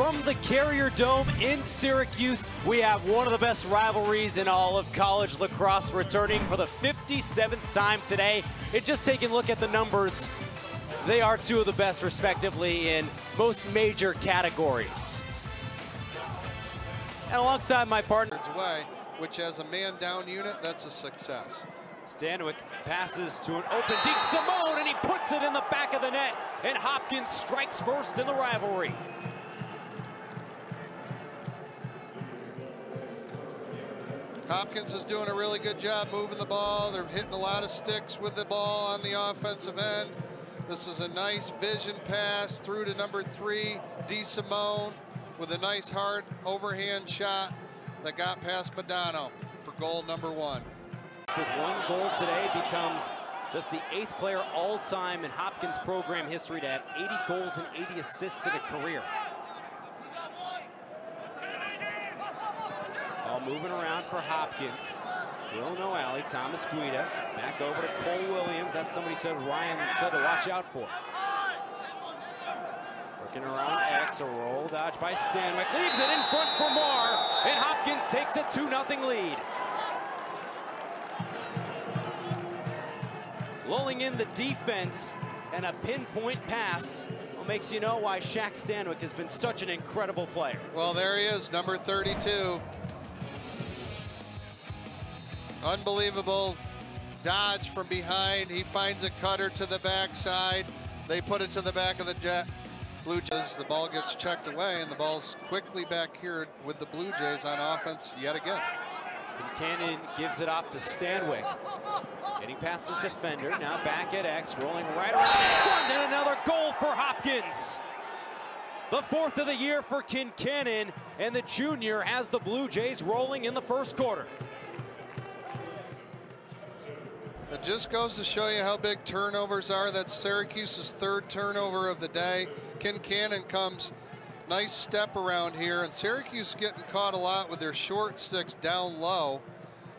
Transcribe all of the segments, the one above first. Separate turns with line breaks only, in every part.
From the Carrier Dome in Syracuse, we have one of the best rivalries in all of college lacrosse returning for the 57th time today. And just taking a look at the numbers, they are two of the best respectively in most major categories. And alongside my partner,
away, which as a man down unit, that's a success.
Stanwick passes to an open DeSimone, and he puts it in the back of the net, and Hopkins strikes first in the rivalry.
Hopkins is doing a really good job moving the ball. They're hitting a lot of sticks with the ball on the offensive end. This is a nice vision pass through to number 3, DeSimone, with a nice hard overhand shot that got past Madano for goal number 1.
With one goal today, becomes just the 8th player all-time in Hopkins program history to have 80 goals and 80 assists in a career. Ball moving around for Hopkins. Still no alley. Thomas Guida back over to Cole Williams. That's somebody said Ryan said to watch out for. Working around X, a roll dodge by Stanwick. Leaves it in front for Marr, and Hopkins takes a 2-0 lead. Lulling in the defense, and a pinpoint pass makes you know why Shaq Stanwick has been such an incredible player.
Well, there he is, number 32. Unbelievable dodge from behind. He finds a cutter to the backside. They put it to the back of the Blue Jays. The ball gets checked away, and the ball's quickly back here with the Blue Jays on offense yet again.
Concannon gives it off to Stanwick. Getting past his defender, now back at X, rolling right around in front, and another goal for Hopkins. The 4th of the year for Concannon, and the junior has the Blue Jays rolling in the first quarter.
It just goes to show you how big turnovers are. That's Syracuse's 3rd turnover of the day. Concannon comes, nice step around here, and Syracuse getting caught a lot with their short sticks down low,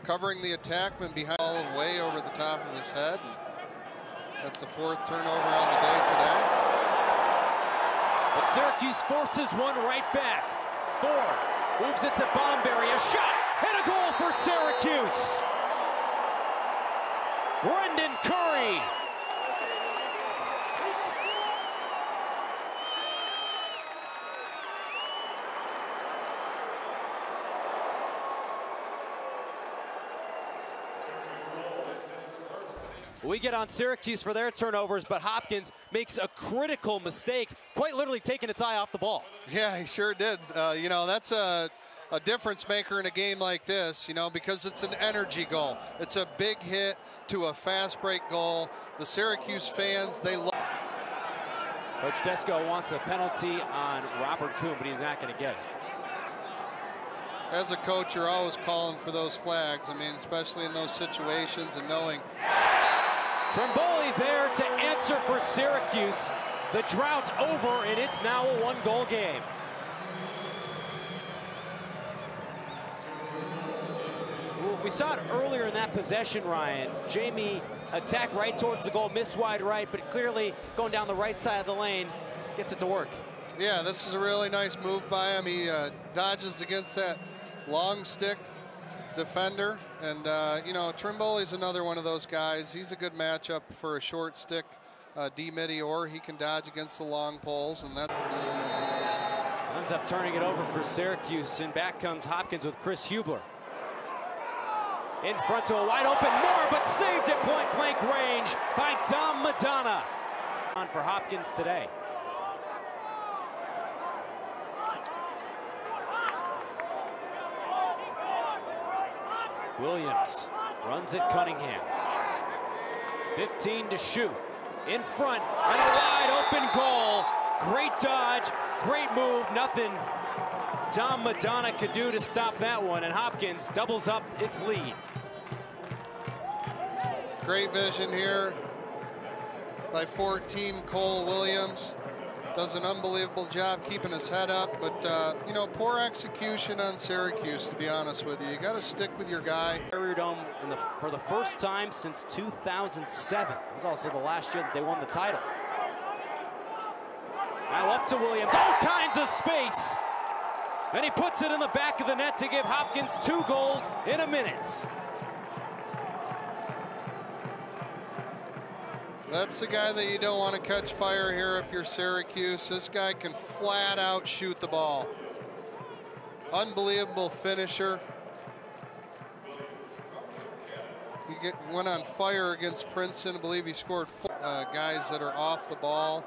covering the attackman behind, way over the top of his head. And that's the 4th turnover on the day today.
But Syracuse forces one right back. Ford moves it to Bomberry, a shot and a goal for Syracuse. Brendan Curry. We get on Syracuse for their turnovers, but Hopkins makes a critical mistake, quite literally taking its eye off the ball.
Yeah, he sure did. You know, that's a difference maker in a game like this, you know, because it's an energy goal. It's a big hit to a fast break goal. The Syracuse fans, they love.
Coach Desko wants a penalty on Robert Kuhn, but he's not going to get it.
As a coach, you're always calling for those flags. I mean, especially in those situations, and knowing.
Trimboli there to answer for Syracuse. The drought over, and it's now a 1-goal game. We saw it earlier in that possession, Ryan. Jamie attacked right towards the goal, missed wide right, but clearly going down the right side of the lane, gets it to work.
Yeah, this is a really nice move by him. He dodges against that long stick defender, and you know, Trimboli's another one of those guys. He's a good matchup for a short stick D-midi, or he can dodge against the long poles, and that
ends up turning it over for Syracuse, and back comes Hopkins with Chris Hubler. In front to a wide open Moore, but saved at point-blank range by Dom Madonna. On for Hopkins today. Williams runs it Cunningham. 15 to shoot. In front, and a wide open goal. Great dodge, great move, nothing Dom Madonna could do to stop that one, and Hopkins doubles up its lead.
Great vision here by 14 Cole Williams. Does an unbelievable job keeping his head up, but you know, poor execution on Syracuse, to be honest with you. You got to stick with your guy.
Carrier Dome for the first time since 2007. It was also the last year that they won the title. Now up up to Williams, all kinds of space. And he puts it in the back of the net to give Hopkins 2 goals in a minute.
That's the guy that you don't want to catch fire here if you're Syracuse. This guy can flat out shoot the ball. Unbelievable finisher. He went on fire against Princeton. I believe he scored 4 guys that are off the ball,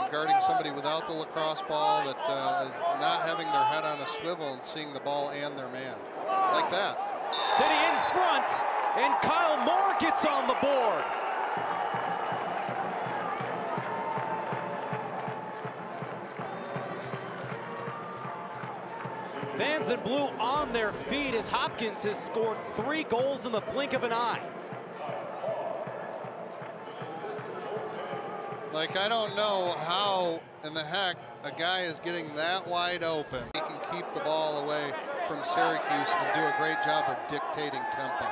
guarding somebody without the lacrosse ball that is not having their head on a swivel and seeing the ball and their man. Like that.
Teddy in front, and Kyle Moore gets on the board. Fans in blue on their feet as Hopkins has scored 3 goals in the blink of an eye.
Like, I don't know how in the heck a guy is getting that wide open. He can keep the ball away from Syracuse and do a great job of dictating tempo.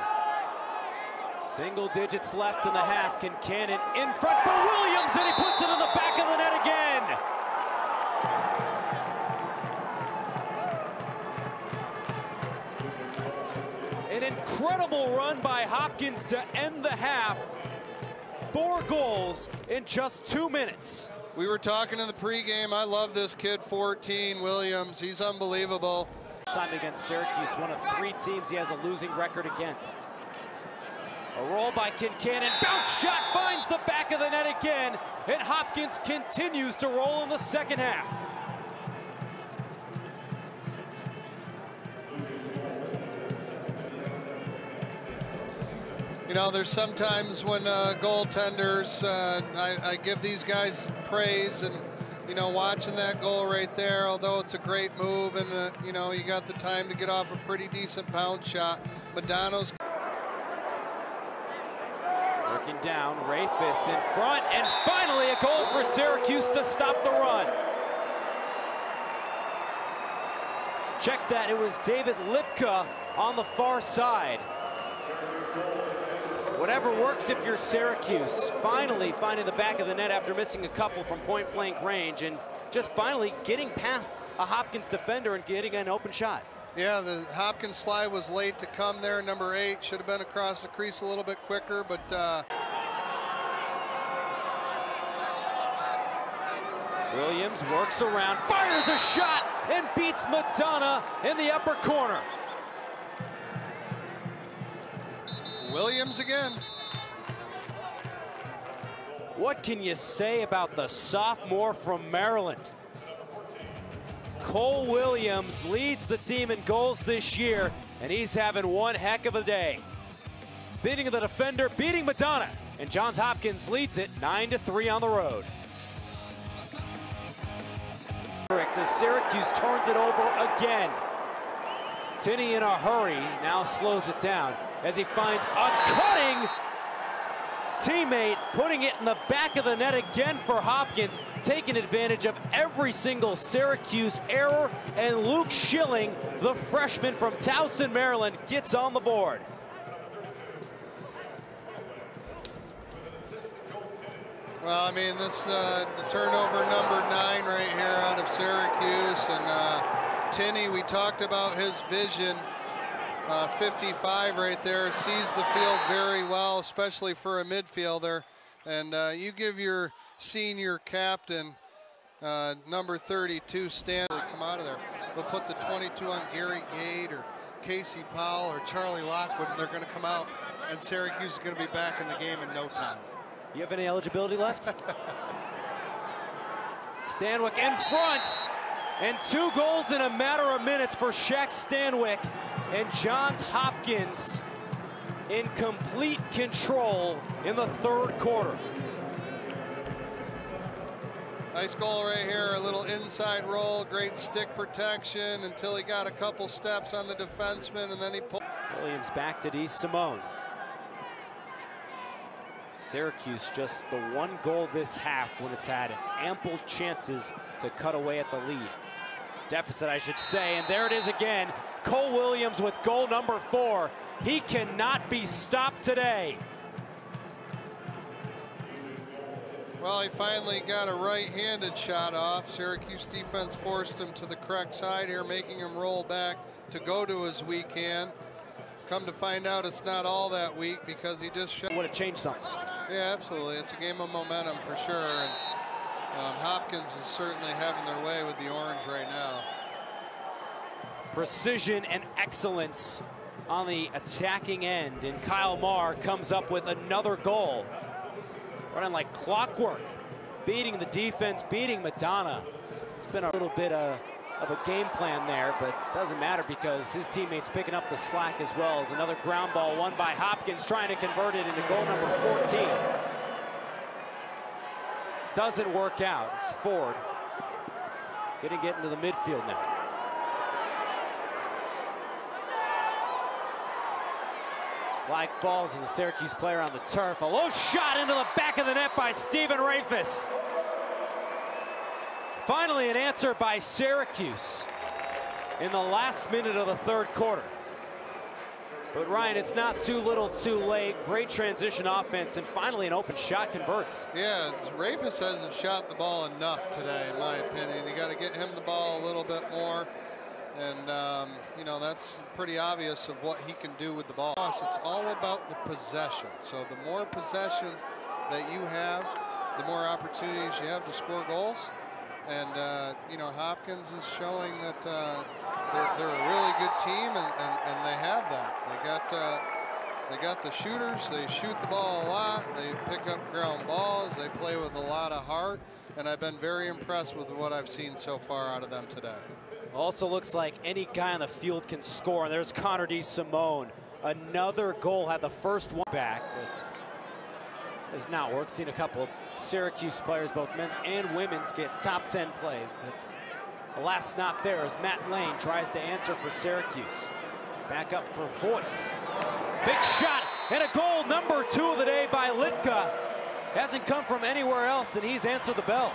Single digits left in the half. Concannon in front for Williams, and he puts it in the back of the net again. An incredible run by Hopkins to end the half. 4 goals in just 2 minutes.
We were talking in the pregame. I love this kid, 14, Williams. He's unbelievable.
Time against Syracuse, one of 3 teams he has a losing record against. A roll by Concannon, bounce shot finds the back of the net again, and Hopkins continues to roll in the second half.
You know, there's sometimes when goaltenders, I give these guys praise, and, you know, watching that goal right there, although it's a great move and, you know, you got the time to get off a pretty decent bounce shot. Madano's
working down, Rafis in front, and finally a goal for Syracuse to stop the run. Check that, it was David Lipka on the far side. Whatever works if you're Syracuse. Finally finding the back of the net after missing a couple from point-blank range, and just finally getting past a Hopkins defender and getting an open shot.
Yeah, the Hopkins slide was late to come there. Number 8 should have been across the crease a little bit quicker, but
Williams works around, fires a shot, and beats Madonna in the upper corner.
Williams again.
What can you say about the sophomore from Maryland? Cole Williams leads the team in goals this year, and he's having one heck of a day. Beating the defender, beating Madonna, and Johns Hopkins leads it 9-3 on the road. As Syracuse turns it over again. Tinney in a hurry now slows it down as he finds a cutting teammate, putting it in the back of the net again for Hopkins, taking advantage of every single Syracuse error, and Luke Schilling, the freshman from Towson, Maryland, gets on the board.
Well, I mean, this turnover number 9 right here out of Syracuse, and Tinney, we talked about his vision. 55 right there, sees the field very well, especially for a midfielder. And you give your senior captain, number 32, Stanley, come out of there. They'll put the 22 on Gary Gade or Casey Powell or Charlie Lockwood, and they're going to come out, and Syracuse is going to be back in the game in no time.
You have any eligibility left? Stanwyck in front, and 2 goals in a matter of minutes for Shaq Stanwyck. And Johns Hopkins in complete control in the 3rd quarter.
Nice goal right here, a little inside roll, great stick protection until he got a couple steps on the defenseman, and then he pulled.
Williams back to DeSimone. Syracuse just the 1 goal this half when it's had ample chances to cut away at the lead. Deficit, I should say, and there it is again. Cole Williams with goal number 4. He cannot be stopped today.
Well, he finally got a right-handed shot off. Syracuse defense forced him to the correct side here, making him roll back to go to his weak hand. Come to find out it's not all that weak because he just shot.
Would have changed something.
Yeah, absolutely. It's a game of momentum for sure. And Hopkins is certainly having their way with the orange right now.
Precision and excellence on the attacking end, and Kyle Marr comes up with another goal. Running like clockwork, beating the defense, beating Madonna. It's been a little bit of a game plan there, but doesn't matter because his teammates picking up the slack as well. As another ground ball won by Hopkins, trying to convert it into goal number 14. Doesn't work out. It's Ford gonna get into the midfield now. Flag falls as a Syracuse player on the turf. A low shot into the back of the net by Stephen Rafis. Finally an answer by Syracuse in the last minute of the third quarter. But Ryan, it's not too little too late. Great transition offense, and finally an open shot converts.
Yeah, Rafis hasn't shot the ball enough today, in my opinion. You got to get him the ball a little bit more. And, you know, that's pretty obvious of what he can do with the ball. It's all about the possession. So the more possessions that you have, the more opportunities you have to score goals. And, you know, Hopkins is showing that they're a really good team, and they have that. They got the shooters. They shoot the ball a lot. They pick up ground balls. They play with a lot of heart. And I've been very impressed with what I've seen so far out of them today.
Also looks like any guy on the field can score. And there's Connor DeSimone. Another goal, had the first one back, but has not worked. Seen a couple of Syracuse players, both men's and women's, get top 10 plays. But alas, not there as Matt Lane tries to answer for Syracuse. Back up for Voigt. Big shot and a goal, number 2 of the day by Litka. Hasn't come from anywhere else, and he's answered the bell.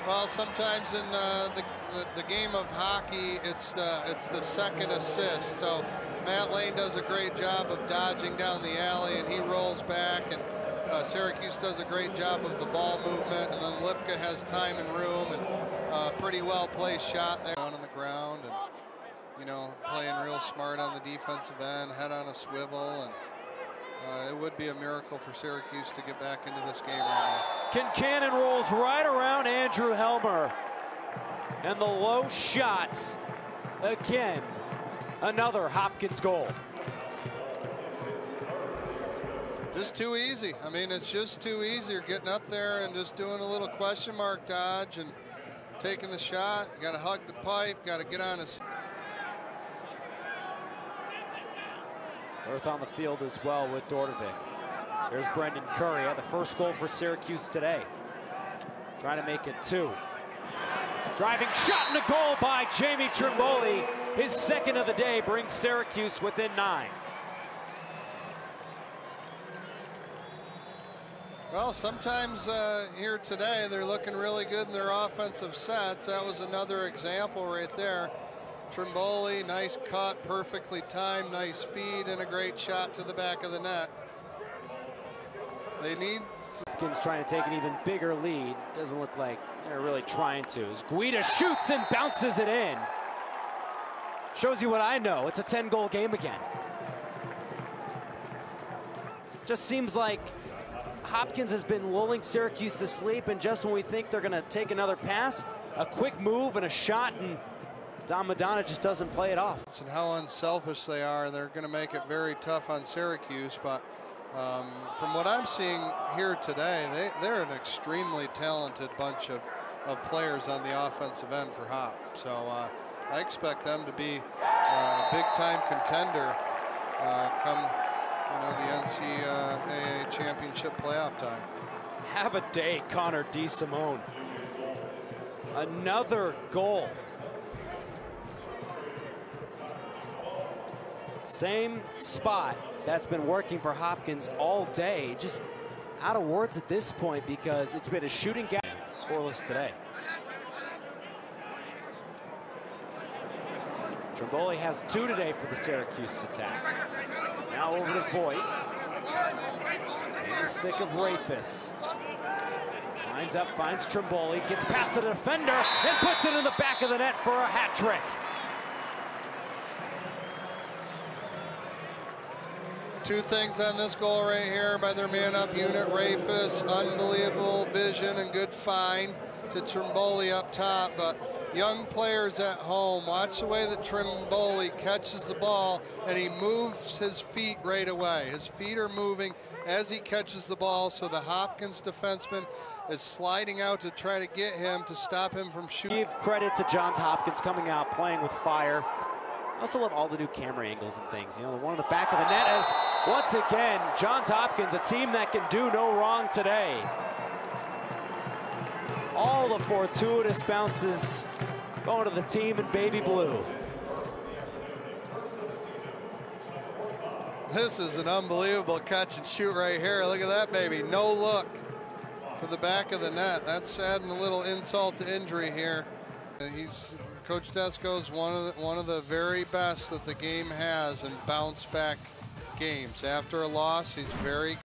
Well, sometimes in the game of hockey, it's the second assist. So Matt Lane does a great job of dodging down the alley, and he rolls back, and Syracuse does a great job of the ball movement, and then Lipka has time and room, and pretty well placed shot there down on the ground, and you know, playing real smart on the defensive end, head on a swivel, and it would be a miracle for Syracuse to get back into this game right now.
Concannon rolls right around Andrew Helmer. And the low shots. Again, another Hopkins goal.
Just too easy. I mean, it's just too easy. You're getting up there and just doing a little question mark dodge and taking the shot. You got to hug the pipe, got to get on his...
Earth on the field as well with Dordovic. There's Brendan Curry, had the first goal for Syracuse today. Trying to make it 2. Driving shot and a goal by Jamie Trimboli. His second of the day brings Syracuse within 9.
Well, sometimes here today they're looking really good in their offensive sets. That was another example right there. Trimboli, nice cut, perfectly timed, nice feed, and a great shot to the back of the net. They need...
Hopkins trying to take an even bigger lead. Doesn't look like they're really trying to. As Guida shoots and bounces it in. Shows you what I know. It's a 10-goal game again. Just seems like Hopkins has been lulling Syracuse to sleep, and just when we think they're going to take another pass, a quick move and a shot, and Don Madonna just doesn't play it off.
And how unselfish they are. They're going to make it very tough on Syracuse, but from what I'm seeing here today, they're an extremely talented bunch of players on the offensive end for Hop. So I expect them to be a big-time contender come the NCAA championship playoff time.
Have a day, Connor DeSimone. Another goal. Same spot that's been working for Hopkins all day. Just out of words at this point because it's been a shooting gap. Scoreless today. Trimboli has 2 today for the Syracuse attack. Now over to Voigt. And the stick of Rafis. Lines up, finds Trimboli, gets past the defender, and puts it in the back of the net for a hat trick.
Two things on this goal right here by their man-up unit. Rafus, unbelievable vision and good find to Trimboli up top. But young players at home, watch the way that Trimboli catches the ball and he moves his feet right away. His feet are moving as he catches the ball, so the Hopkins defenseman is sliding out to try to get him to stop him from shooting.
Give credit to Johns Hopkins coming out, playing with fire. I also love all the new camera angles and things. You know, the one in the back of the net as, once again, Johns Hopkins, a team that can do no wrong today. All the fortuitous bounces going to the team in baby blue.
This is an unbelievable catch and shoot right here. Look at that, baby. No look to the back of the net. That's adding a little insult to injury here. Coach Desko's one of the very best that the game has in bounce back games. After a loss, he's very